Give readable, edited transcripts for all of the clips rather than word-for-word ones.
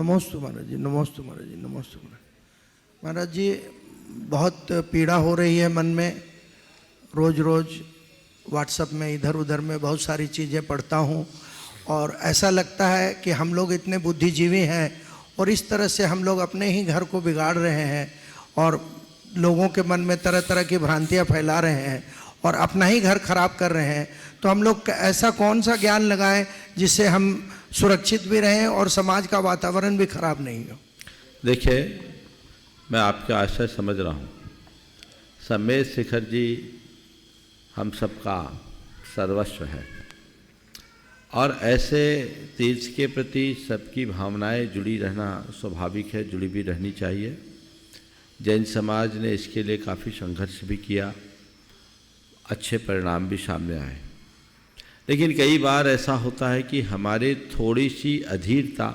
नमोस्तु महाराज जी, नमोस्तु महाराज जी, नमोस्तु महाराज। महाराज जी बहुत पीड़ा हो रही है मन में, रोज़ रोज़ व्हाट्सएप में इधर उधर में बहुत सारी चीज़ें पढ़ता हूँ और ऐसा लगता है कि हम लोग इतने बुद्धिजीवी हैं और इस तरह से हम लोग अपने ही घर को बिगाड़ रहे हैं और लोगों के मन में तरह तरह की भ्रांतियाँ फैला रहे हैं और अपना ही घर खराब कर रहे हैं। तो हम लोग ऐसा कौन सा ज्ञान लगाएं जिससे हम सुरक्षित भी रहें और समाज का वातावरण भी खराब नहीं हो? देखिए, मैं आपका आशय समझ रहा हूँ। सम्मेद शिखर जी हम सबका सर्वस्व है और ऐसे तीर्थ के प्रति सबकी भावनाएं जुड़ी रहना स्वाभाविक है, जुड़ी भी रहनी चाहिए। जैन समाज ने इसके लिए काफ़ी संघर्ष भी किया, अच्छे परिणाम भी सामने आए। लेकिन कई बार ऐसा होता है कि हमारे थोड़ी सी अधीरता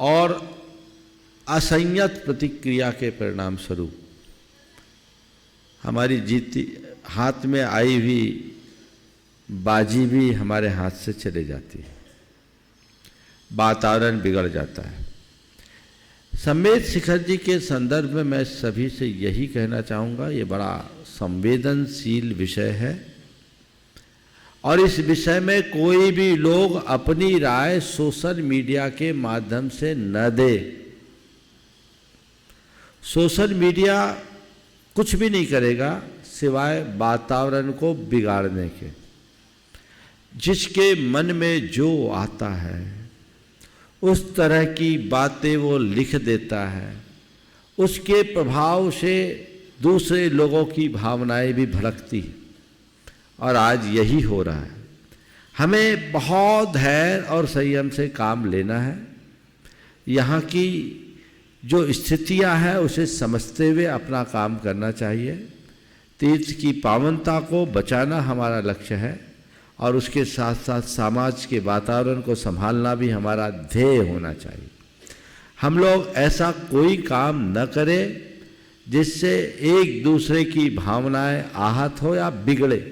और असंयत प्रतिक्रिया के परिणाम स्वरूप हमारी जीती हाथ में आई हुई बाजी भी हमारे हाथ से चले जाती है, वातावरण बिगड़ जाता है। सम्मेद शिखर जी के संदर्भ में मैं सभी से यही कहना चाहूँगा, ये बड़ा संवेदनशील विषय है और इस विषय में कोई भी लोग अपनी राय सोशल मीडिया के माध्यम से न दे। सोशल मीडिया कुछ भी नहीं करेगा सिवाय वातावरण को बिगाड़ने के। जिसके मन में जो आता है उस तरह की बातें वो लिख देता है, उसके प्रभाव से दूसरे लोगों की भावनाएं भी भड़कती हैं और आज यही हो रहा है। हमें बहुत धैर्य और संयम से काम लेना है। यहाँ की जो स्थितियाँ हैं उसे समझते हुए अपना काम करना चाहिए। तीर्थ की पावनता को बचाना हमारा लक्ष्य है और उसके साथ साथ समाज के वातावरण को संभालना भी हमारा ध्येय होना चाहिए। हम लोग ऐसा कोई काम न करें जिससे एक दूसरे की भावनाएं आहत हो या बिगड़े।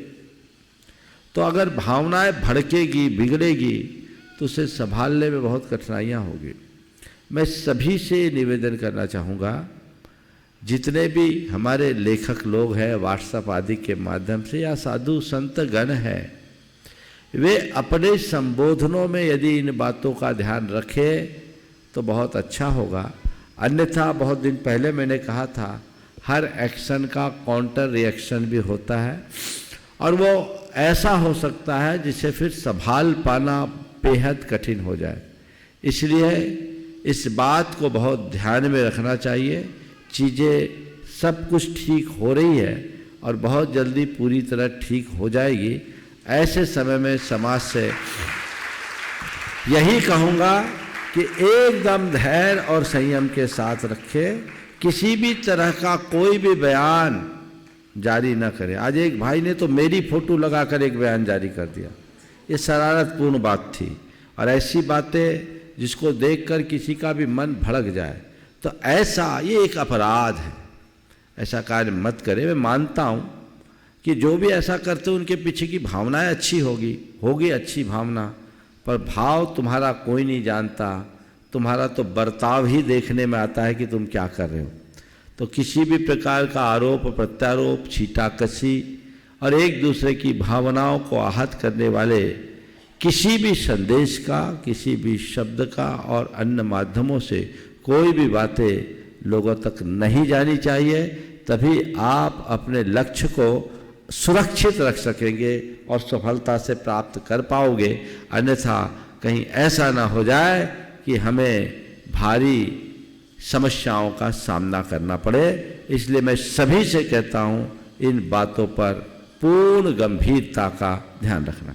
तो अगर भावनाएं भड़केगी, बिगड़ेगी तो उसे संभालने में बहुत कठिनाइयाँ होगी। मैं सभी से निवेदन करना चाहूँगा, जितने भी हमारे लेखक लोग हैं व्हाट्सएप आदि के माध्यम से या साधु संत गण हैं, वे अपने संबोधनों में यदि इन बातों का ध्यान रखें तो बहुत अच्छा होगा। अन्यथा बहुत दिन पहले मैंने कहा था, हर एक्शन का काउंटर रिएक्शन भी होता है और वो ऐसा हो सकता है जिसे फिर संभाल पाना बेहद कठिन हो जाए। इसलिए इस बात को बहुत ध्यान में रखना चाहिए। चीज़ें सब कुछ ठीक हो रही है और बहुत जल्दी पूरी तरह ठीक हो जाएगी। ऐसे समय में समाज से यही कहूँगा कि एकदम धैर्य और संयम के साथ रखे, किसी भी तरह का कोई भी बयान जारी न करें। आज एक भाई ने तो मेरी फोटो लगाकर एक बयान जारी कर दिया। ये शरारतपूर्ण बात थी और ऐसी बातें जिसको देखकर किसी का भी मन भड़क जाए तो ऐसा ये एक अपराध है। ऐसा कार्य मत करें। मैं मानता हूँ कि जो भी ऐसा करते हैं उनके पीछे की भावनाएं अच्छी होगी अच्छी भावना, पर भाव तुम्हारा कोई नहीं जानता। तुम्हारा तो बर्ताव ही देखने में आता है कि तुम क्या कर रहे हो। तो किसी भी प्रकार का आरोप प्रत्यारोप, छीटाकशी और एक दूसरे की भावनाओं को आहत करने वाले किसी भी संदेश का, किसी भी शब्द का और अन्य माध्यमों से कोई भी बातें लोगों तक नहीं जानी चाहिए। तभी आप अपने लक्ष्य को सुरक्षित रख सकेंगे और सफलता से प्राप्त कर पाओगे। अन्यथा कहीं ऐसा ना हो जाए कि हमें भारी समस्याओं का सामना करना पड़े। इसलिए मैं सभी से कहता हूँ, इन बातों पर पूर्ण गंभीरता का ध्यान रखना।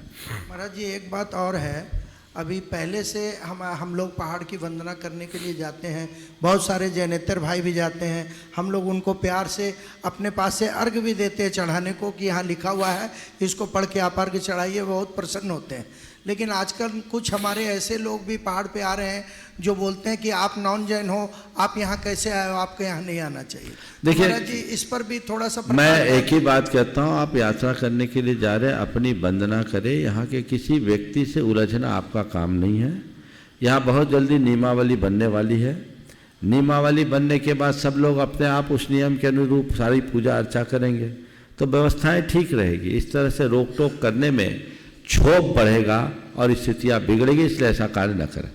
महाराज जी एक बात और है, अभी पहले से हम लोग पहाड़ की वंदना करने के लिए जाते हैं, बहुत सारे जैनेतर भाई भी जाते हैं। हम लोग उनको प्यार से अपने पास से अर्घ भी देते हैं चढ़ाने को कि यहाँ लिखा हुआ है इसको पढ़ के आप अर्घ चढ़ाइए, बहुत प्रसन्न होते हैं। लेकिन आजकल कुछ हमारे ऐसे लोग भी पहाड़ पे आ रहे हैं जो बोलते हैं कि आप नॉन जैन हो, आप यहाँ कैसे आए हो, आपको यहाँ नहीं आना चाहिए। देखिए महाराज जी इस पर भी थोड़ा सा मैं एक ही बात कहता हूँ, आप यात्रा करने के लिए जा रहे हैं, अपनी वंदना करें। यहाँ के किसी व्यक्ति से उलझना आपका काम नहीं है। यहाँ बहुत जल्दी नियमावली बनने वाली है। नियमावली बनने के बाद सब लोग अपने आप उस नियम के अनुरूप सारी पूजा अर्चा करेंगे तो व्यवस्थाएं ठीक रहेगी। इस तरह से रोक टोक करने में क्षोभ बढ़ेगा और स्थितियाँ बिगड़ेगी, इसलिए ऐसा कार्य न करें।